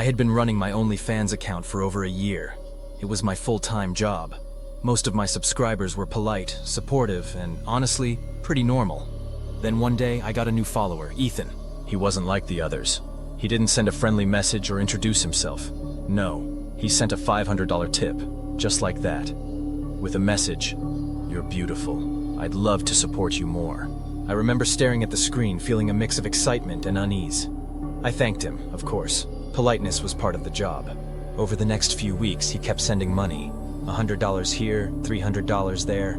I had been running my OnlyFans account for over a year. It was my full-time job. Most of my subscribers were polite, supportive, and honestly, pretty normal. Then one day, I got a new follower, Ethan. He wasn't like the others. He didn't send a friendly message or introduce himself. No, he sent a $500 tip, just like that. With a message, "You're beautiful. I'd love to support you more." I remember staring at the screen, feeling a mix of excitement and unease. I thanked him, of course. Politeness was part of the job. Over the next few weeks, he kept sending money. $100 here, $300 there,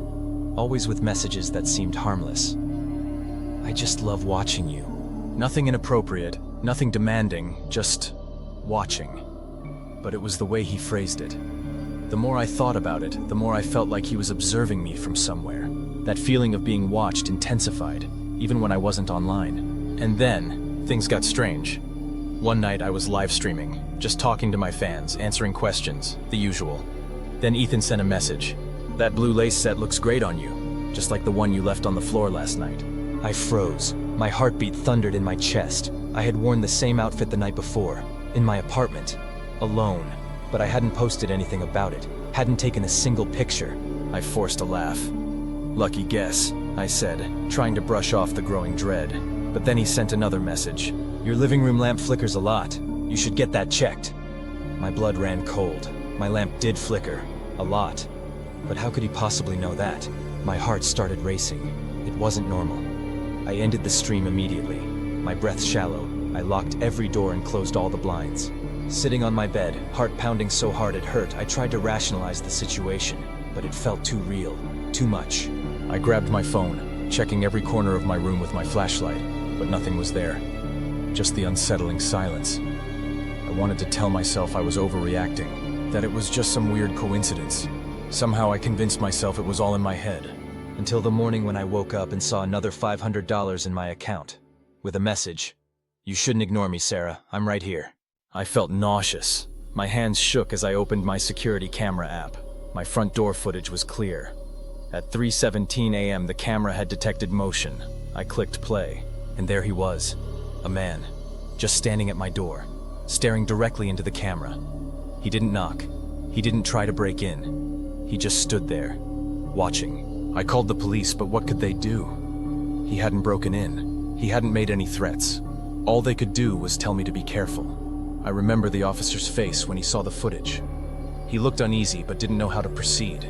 always with messages that seemed harmless. "I just love watching you." Nothing inappropriate, nothing demanding, just watching. But it was the way he phrased it. The more I thought about it, the more I felt like he was observing me from somewhere. That feeling of being watched intensified, even when I wasn't online. And then, things got strange. One night I was live streaming, just talking to my fans, answering questions, the usual. Then Ethan sent a message. "That blue lace set looks great on you, just like the one you left on the floor last night." I froze. My heartbeat thundered in my chest. I had worn the same outfit the night before, in my apartment, alone. But I hadn't posted anything about it, hadn't taken a single picture. I forced a laugh. "Lucky guess," I said, trying to brush off the growing dread. But then he sent another message. "Your living room lamp flickers a lot. You should get that checked." My blood ran cold. My lamp did flicker, a lot. But how could he possibly know that? My heart started racing. It wasn't normal. I ended the stream immediately. My breath shallow. I locked every door and closed all the blinds. Sitting on my bed, heart pounding so hard it hurt, I tried to rationalize the situation, but it felt too real, too much. I grabbed my phone, checking every corner of my room with my flashlight, but nothing was there. Just the unsettling silence. I wanted to tell myself I was overreacting, that it was just some weird coincidence. Somehow I convinced myself it was all in my head. Until the morning when I woke up and saw another $500 in my account, with a message. "You shouldn't ignore me, Sarah. I'm right here." I felt nauseous. My hands shook as I opened my security camera app. My front door footage was clear. At 3:17 a.m. the camera had detected motion. I clicked play, and there he was. A man, just standing at my door, staring directly into the camera. He didn't knock. He didn't try to break in. He just stood there, watching. I called the police, but what could they do? He hadn't broken in. He hadn't made any threats. All they could do was tell me to be careful. I remember the officer's face when he saw the footage. He looked uneasy, but didn't know how to proceed.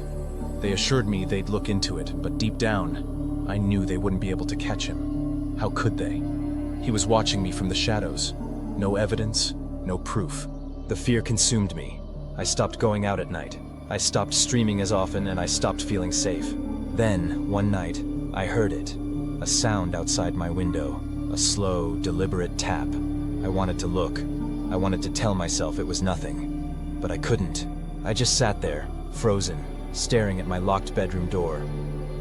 They assured me they'd look into it, but deep down, I knew they wouldn't be able to catch him. How could they? He was watching me from the shadows. No evidence, no proof. The fear consumed me. I stopped going out at night. I stopped streaming as often, and I stopped feeling safe. Then, one night, I heard it. A sound outside my window. A slow, deliberate tap. I wanted to look. I wanted to tell myself it was nothing. But I couldn't. I just sat there, frozen, staring at my locked bedroom door.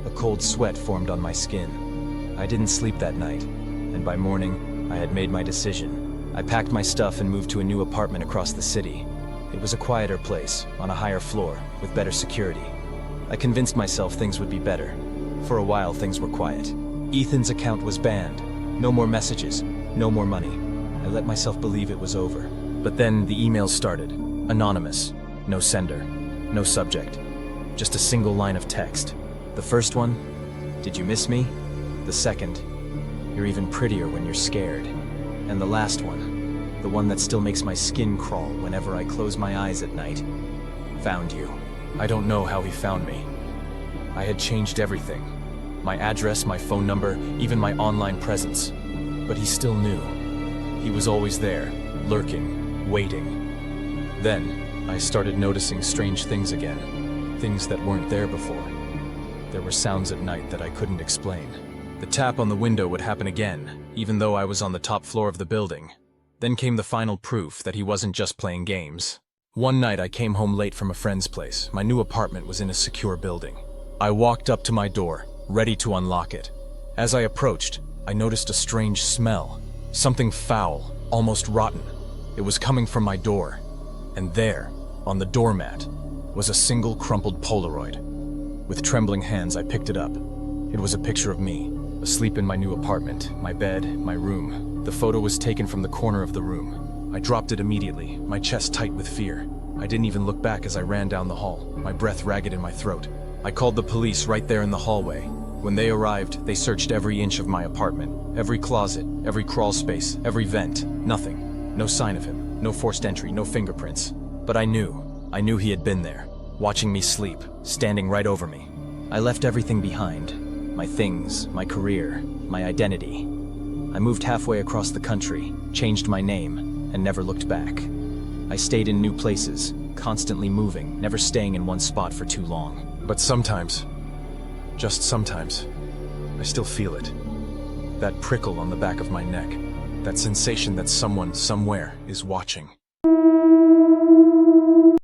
A cold sweat formed on my skin. I didn't sleep that night, and by morning, I had made my decision. I packed my stuff and moved to a new apartment across the city. It was a quieter place, on a higher floor, with better security. I convinced myself things would be better. For a while, things were quiet. Ethan's account was banned. No more messages, no more money. I let myself believe it was over. But then the emails started. Anonymous. No sender. No subject. Just a single line of text. The first one, "Did you miss me?" The second, "You're even prettier when you're scared." And the last one, the one that still makes my skin crawl whenever I close my eyes at night. "Found you." I don't know how he found me. I had changed everything. My address, my phone number, even my online presence. But he still knew. He was always there, lurking, waiting. Then, I started noticing strange things again. Things that weren't there before. There were sounds at night that I couldn't explain. The tap on the window would happen again, even though I was on the top floor of the building. Then came the final proof that he wasn't just playing games. One night I came home late from a friend's place. My new apartment was in a secure building. I walked up to my door, ready to unlock it. As I approached, I noticed a strange smell. Something foul, almost rotten. It was coming from my door. And there, on the doormat, was a single crumpled Polaroid. With trembling hands, I picked it up. It was a picture of me, asleep in my new apartment, my bed, my room. The photo was taken from the corner of the room. I dropped it immediately, my chest tight with fear. I didn't even look back as I ran down the hall, my breath ragged in my throat. I called the police right there in the hallway. When they arrived, they searched every inch of my apartment, every closet, every crawl space, every vent. Nothing. No sign of him. No forced entry, no fingerprints. But I knew he had been there, watching me sleep, standing right over me. I left everything behind. My things, my career, my identity. I moved halfway across the country, changed my name, and never looked back. I stayed in new places, constantly moving, never staying in one spot for too long. But sometimes, just sometimes, I still feel it. That prickle on the back of my neck. That sensation that someone, somewhere, is watching.